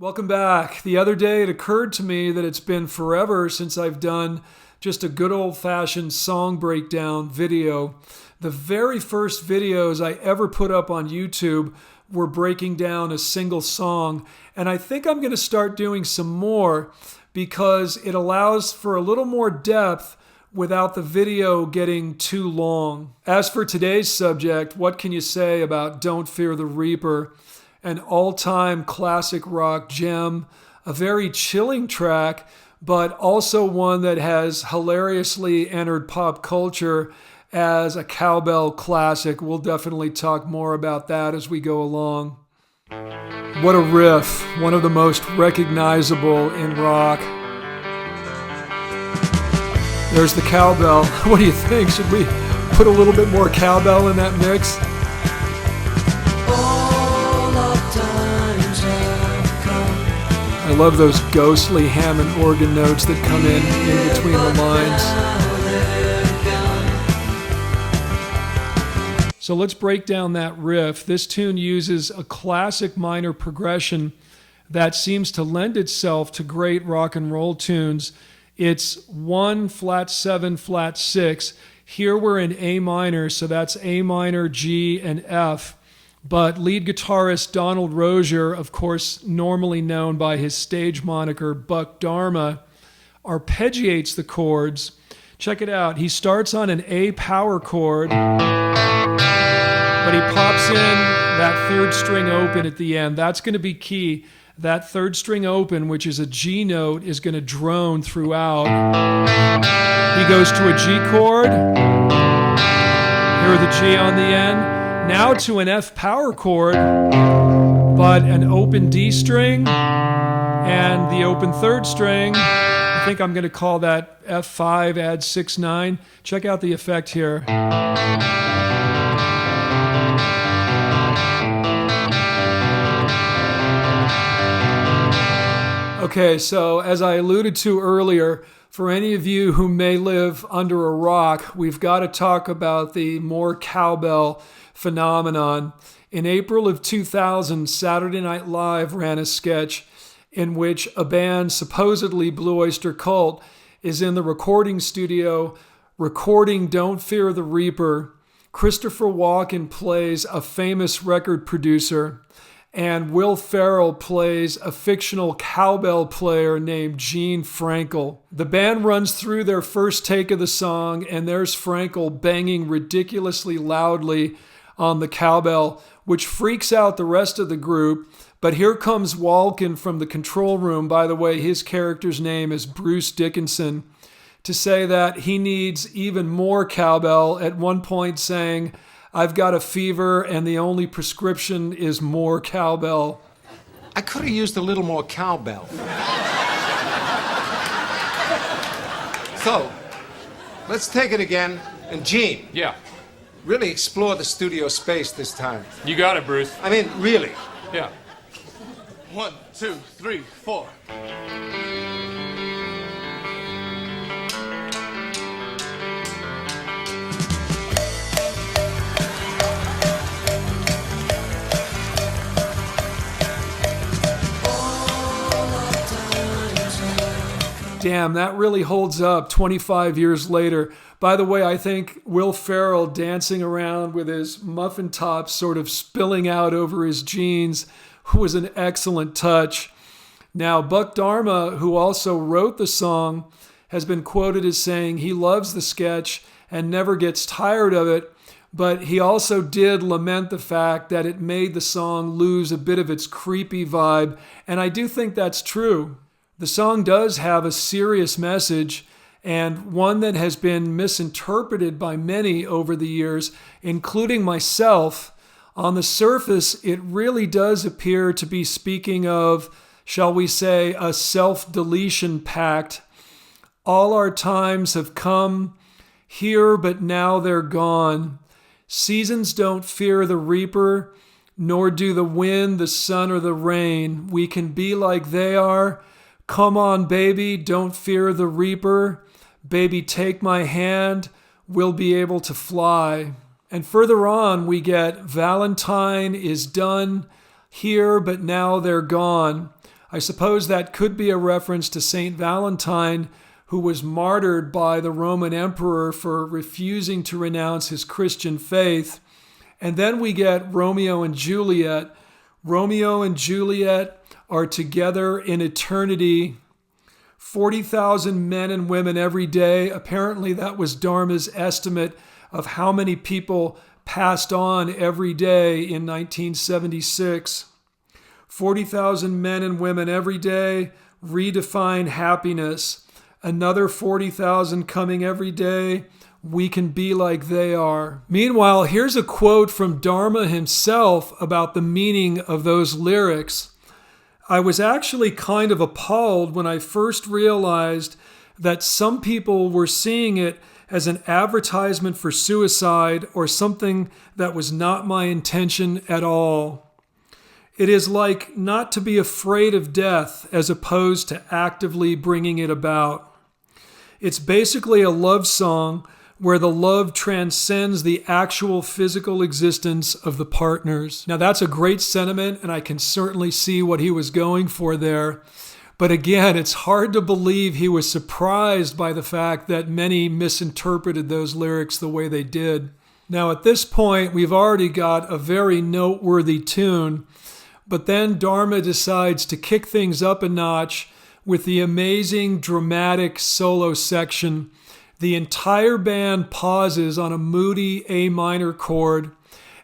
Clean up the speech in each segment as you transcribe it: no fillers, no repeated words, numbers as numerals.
Welcome back. The other day it occurred to me that it's been forever since I've done just a good old-fashioned song breakdown video. The very first videos I ever put up on YouTube were breaking down a single song, and I think I'm going to start doing some more because it allows for a little more depth without the video getting too long. As for today's subject, what can you say about Don't Fear the Reaper? An all-time classic rock gem, a very chilling track, but also one that has hilariously entered pop culture as a cowbell classic. We'll definitely talk more about that as we go along. What a riff, one of the most recognizable in rock. There's the cowbell. What do you think? Should we put a little bit more cowbell in that mix? I love those ghostly Hammond organ notes that come in between the lines. So let's break down that riff. This tune uses a classic minor progression that seems to lend itself to great rock and roll tunes. It's 1 flat 7 flat 6. Here we're in A minor, so that's A minor, G, and F. But lead guitarist Donald Rozier, of course normally known by his stage moniker Buck Dharma, arpeggiates the chords. Check it out. He starts on an A power chord, but he pops in that third string open at the end. That's going to be key. That third string open, which is a G note, is going to drone throughout. He goes to a G chord. Hear the G on the end. Now to an F power chord, but an open D string and the open third string. I think I'm going to call that F5, add 6, 9. Check out the effect here. Okay, so as I alluded to earlier, for any of you who may live under a rock, we've got to talk about the more cowbell phenomenon. In April of 2000, Saturday Night Live ran a sketch in which a band, supposedly Blue Oyster Cult, is in the recording studio recording Don't Fear the Reaper. Christopher Walken plays a famous record producer, and Will Ferrell plays a fictional cowbell player named Gene Frankel. The band runs through their first take of the song, and there's Frankel banging ridiculously loudly on the cowbell, which freaks out the rest of the group. But here comes Walken from the control room. By the way, his character's name is Bruce Dickinson, to say that he needs even more cowbell, at one point saying, "I've got a fever and the only prescription is more cowbell." I could have used a little more cowbell. So, let's take it again. And Gene. Yeah. Really explore the studio space this time. You got it, Bruce. I mean, really. Yeah. 1, 2, 3, 4. Damn, that really holds up 25 years later. By the way, I think Will Ferrell dancing around with his muffin top sort of spilling out over his jeans was an excellent touch. Now, Buck Dharma, who also wrote the song, has been quoted as saying he loves the sketch and never gets tired of it, but he also did lament the fact that it made the song lose a bit of its creepy vibe, and I do think that's true. The song does have a serious message, and one that has been misinterpreted by many over the years, including myself. On the surface, it really does appear to be speaking of, shall we say, a self-deletion pact. All our times have come here, but now they're gone. Seasons don't fear the reaper, nor do the wind, the sun, or the rain. We can be like they are. Come on, baby, don't fear the reaper. Baby, take my hand, we'll be able to fly. And further on, we get Valentine is done here, but now they're gone. I suppose that could be a reference to Saint Valentine, who was martyred by the Roman emperor for refusing to renounce his Christian faith. And then we get Romeo and Juliet. Romeo and Juliet are together in eternity. 40,000 men and women every day. Apparently that was Dharma's estimate of how many people passed on every day in 1976. 40,000 men and women every day redefine happiness. Another 40,000 coming every day. We can be like they are. Meanwhile, here's a quote from Dharma himself about the meaning of those lyrics. I was actually kind of appalled when I first realized that some people were seeing it as an advertisement for suicide or something that was not my intention at all. It is like not to be afraid of death as opposed to actively bringing it about. It's basically a love song where the love transcends the actual physical existence of the partners. Now that's a great sentiment, and I can certainly see what he was going for there. But again, it's hard to believe he was surprised by the fact that many misinterpreted those lyrics the way they did. Now at this point, we've already got a very noteworthy tune, but then Dharma decides to kick things up a notch with the amazing dramatic solo section. The entire band pauses on a moody A minor chord,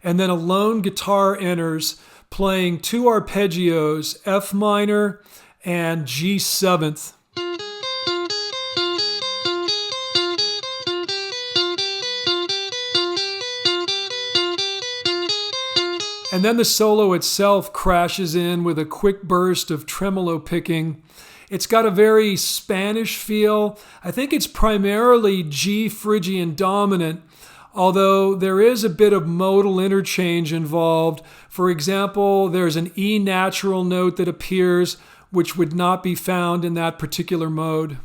and then a lone guitar enters, playing two arpeggios, F minor and G seventh. And then the solo itself crashes in with a quick burst of tremolo picking. It's got a very Spanish feel. I think it's primarily G Phrygian dominant, although there is a bit of modal interchange involved. For example, there's an E natural note that appears, which would not be found in that particular mode.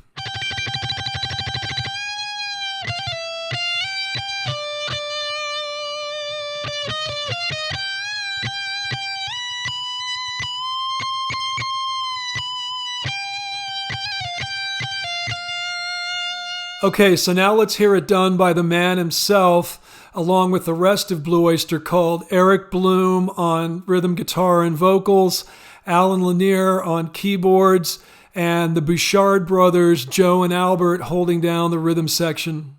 Okay, so now let's hear it done by the man himself, along with the rest of Blue Oyster Cult. Eric Bloom on rhythm guitar and vocals, Alan Lanier on keyboards, and the Bouchard brothers, Joe and Albert, holding down the rhythm section.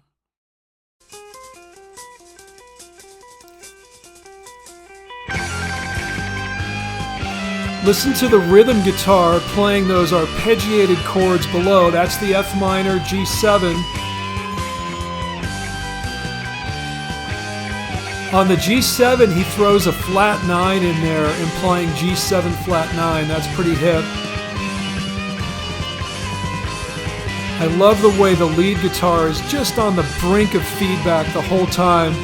Listen to the rhythm guitar playing those arpeggiated chords below. That's the F minor, G7. On the G7, he throws a flat 9 in there, implying G7 flat 9. That's pretty hip. I love the way the lead guitar is just on the brink of feedback the whole time.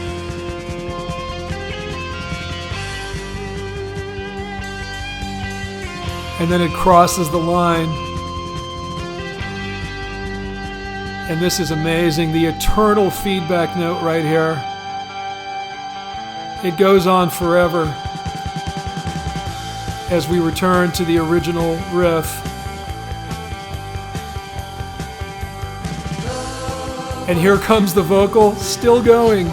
And then it crosses the line. And this is amazing, the eternal feedback note right here. It goes on forever as we return to the original riff. And here comes the vocal, still going.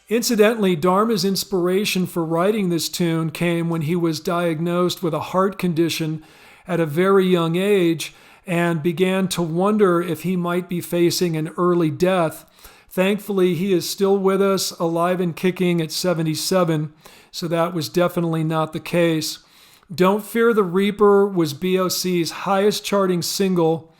Incidentally, Dharma's inspiration for writing this tune came when he was diagnosed with a heart condition at a very young age and began to wonder if he might be facing an early death. Thankfully, he is still with us, alive and kicking at 77, so that was definitely not the case. Don't Fear the Reaper was BOC's highest charting single,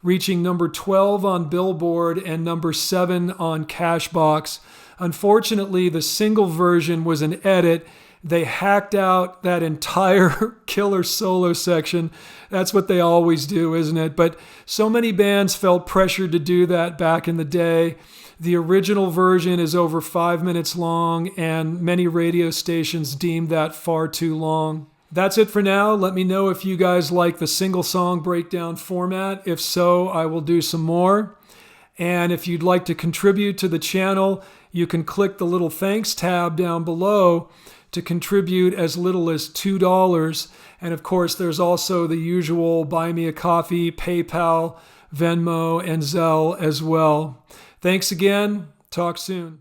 reaching number 12 on Billboard and number 7 on Cashbox. Unfortunately, the single version was an edit. They hacked out that entire killer solo section. That's what they always do, isn't it? But so many bands felt pressured to do that back in the day. The original version is over 5 minutes long, and many radio stations deemed that far too long. That's it for now. Let me know if you guys like the single song breakdown format. If so, I will do some more. And if you'd like to contribute to the channel, you can click the little thanks tab down below to contribute as little as $2. And of course, there's also the usual Buy Me a Coffee, PayPal, Venmo, and Zelle as well. Thanks again. Talk soon.